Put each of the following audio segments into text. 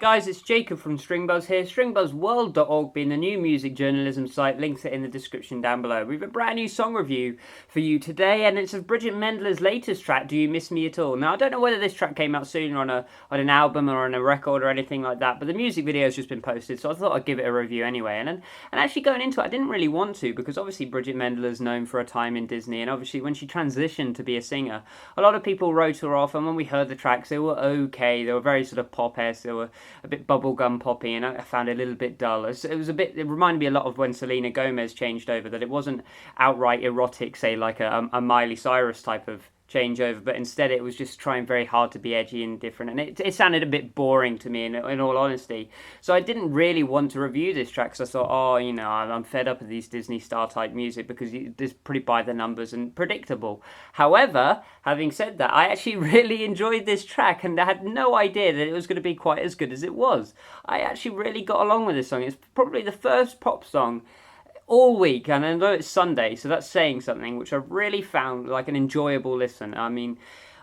guys, it's Jacob from Stringbuzz here. StringbuzzWorld.org being the new music journalism site, links it in the description down below. We have a brand new song review for you today, and it's of Bridgit Mendler's latest track, Do You Miss Me At All? Now, I don't know whether this track came out sooner on an album or on a record or anything like that, but the music video has just been posted, so I thought I'd give it a review anyway. And actually going into it, I didn't really want to, because obviously Bridgit Mendler is known for a time in Disney, and obviously when she transitioned to be a singer, a lot of people wrote her off, and when we heard the tracks, they were okay. They were very sort of pop-esque, they were a bit bubblegum poppy, and I found it a little bit dull. It reminded me a lot of when Selena Gomez changed over, that it wasn't outright erotic, say like a Miley Cyrus type of changeover, but instead it was just trying very hard to be edgy and different, and it sounded a bit boring to me in all honesty. So I didn't really want to review this track, because I thought, I'm fed up with these Disney star type music, because it's pretty by the numbers and predictable. However, having said that, I actually really enjoyed this track, and I had no idea that it was going to be quite as good as it was. I actually really got along with this song. It's probably the first pop song all week, and I know it's Sunday, so that's saying something, which I've really found like an enjoyable listen. I mean,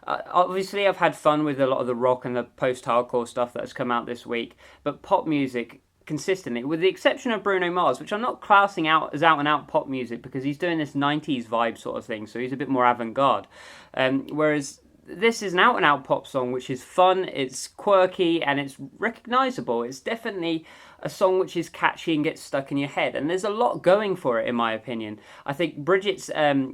obviously I've had fun with a lot of the rock and the post-hardcore stuff that has come out this week, but pop music consistently, with the exception of Bruno Mars, which I'm not classing out as out-and-out pop music, because he's doing this 90s vibe sort of thing, so he's a bit more avant-garde, whereas this is an out-and-out pop song which is fun, it's quirky, and it's recognisable. It's definitely a song which is catchy and gets stuck in your head, and there's a lot going for it, in my opinion. I think Bridget's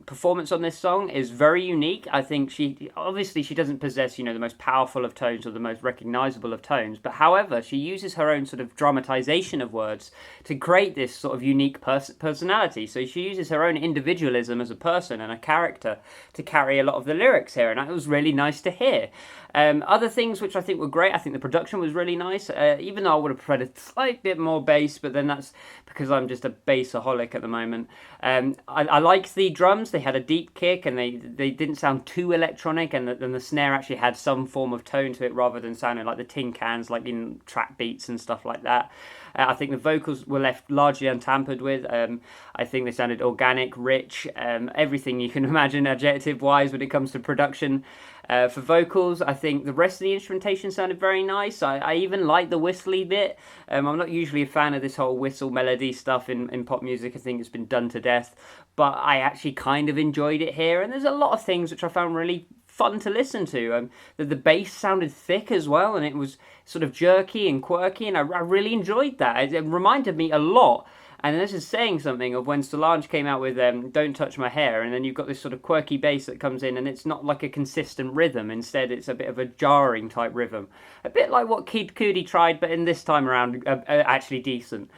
performance on this song is very unique. I think she doesn't possess, the most powerful of tones or the most recognisable of tones, but however, she uses her own sort of dramatisation of words to create this sort of unique personality. So she uses her own individualism as a person and a character to carry a lot of the lyrics here, and that was really nice to hear. Other things which I think were great, I think the production was really nice, even though I would have preferred a slight bit more bass, but then that's because I'm just a bassaholic at the moment. I liked the drums. They had a deep kick, and they didn't sound too electronic, and the snare actually had some form of tone to it, rather than sounding like the tin cans, like in trap beats and stuff like that. I think the vocals were left largely untampered with. I think they sounded organic, rich, everything you can imagine adjective-wise when it comes to production. For vocals, I think the rest of the instrumentation sounded very nice. I even like the whistly bit. I'm not usually a fan of this whole whistle melody stuff in pop music. I think it's been done to death, but I actually kind of enjoyed it here, and there's a lot of things which I found really fun to listen to. The bass sounded thick as well, and it was sort of jerky and quirky, and I really enjoyed that. It reminded me a lot, and this is saying something, of when Solange came out with Don't Touch My Hair, and then you've got this sort of quirky bass that comes in, and it's not like a consistent rhythm. Instead, it's a bit of a jarring type rhythm. A bit like what Kid Cudi tried, but in this time around, actually decent.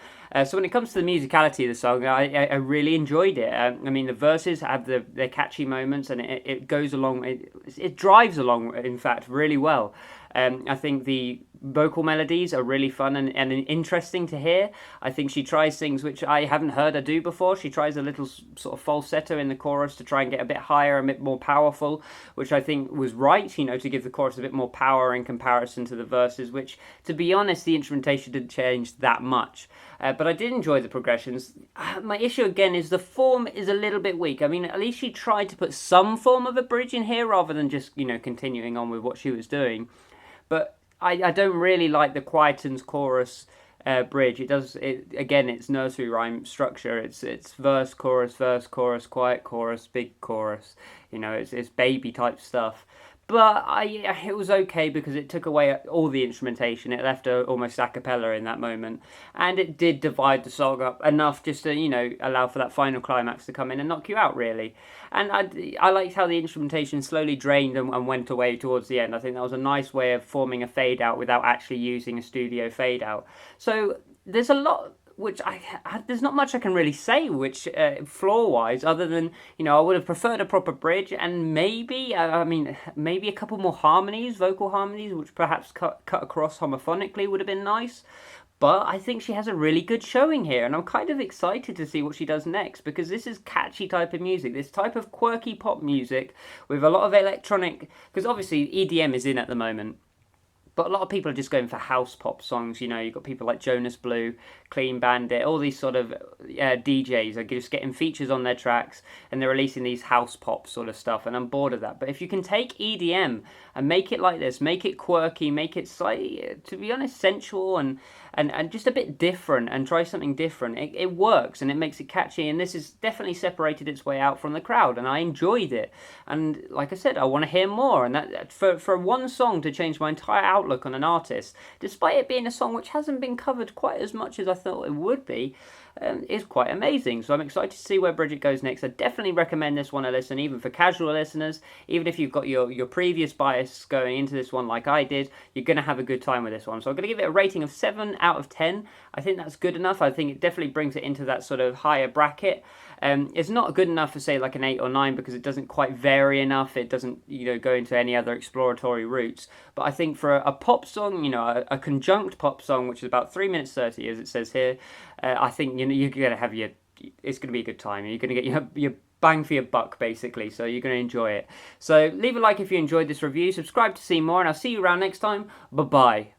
So when it comes to the musicality of the song, I really enjoyed it. I mean, the verses have their catchy moments, and it goes along, it drives along, in fact, really well. I think the vocal melodies are really fun and interesting to hear. I think she tries things which I haven't heard her do before. She tries a little sort of falsetto in the chorus to try and get a bit higher, a bit more powerful, which I think was right, to give the chorus a bit more power in comparison to the verses, which, to be honest, the instrumentation didn't change that much. But I did enjoy the progressions. My issue, again, is the form is a little bit weak. I mean, at least she tried to put some form of a bridge in here, rather than just, continuing on with what she was doing. But I don't really like the quietens chorus bridge. Again, it's nursery rhyme structure. It's verse, chorus, quiet chorus, big chorus. It's baby type stuff. But it was okay, because it took away all the instrumentation. It left her almost a cappella in that moment, and it did divide the song up enough just to allow for that final climax to come in and knock you out, really. And I liked how the instrumentation slowly drained and went away towards the end. I think that was a nice way of forming a fade out without actually using a studio fade out. So there's a lot which there's not much I can really say, which flaw-wise, other than, I would have preferred a proper bridge, and maybe a couple more harmonies, vocal harmonies, which perhaps cut across homophonically would have been nice. But I think she has a really good showing here, and I'm kind of excited to see what she does next, because this is catchy type of music, this type of quirky pop music with a lot of electronic, because obviously EDM is in at the moment. But a lot of people are just going for house pop songs. You know, you've got people like Jonas Blue, Clean Bandit, all these sort of DJs are just getting features on their tracks, and they're releasing these house pop sort of stuff, and I'm bored of that. But if you can take EDM and make it like this, make it quirky, make it slightly, to be honest, sensual and just a bit different, and try something different, it works, and it makes it catchy. And this has definitely separated its way out from the crowd, and I enjoyed it. And like I said, I want to hear more. And that for one song to change my entire outlook on an artist, despite it being a song which hasn't been covered quite as much as I thought it would be, is quite amazing. So I'm excited to see where Bridgit goes next. I definitely recommend this one a listen, even for casual listeners. Even if you've got your previous bias going into this one like I did, you're going to have a good time with this one. So I'm going to give it a rating of 7 out of 10. I think that's good enough. I think it definitely brings it into that sort of higher bracket. It's not good enough for, say, like an 8 or 9, because it doesn't quite vary enough. It doesn't, go into any other exploratory routes. But I think for a pop song, a conjunct pop song, which is about 3 minutes 30, as it says here, I think you're gonna have it's gonna be a good time. You're gonna get your bang for your buck, basically. So you're gonna enjoy it. So leave a like if you enjoyed this review. Subscribe to see more, and I'll see you around next time. Bye bye.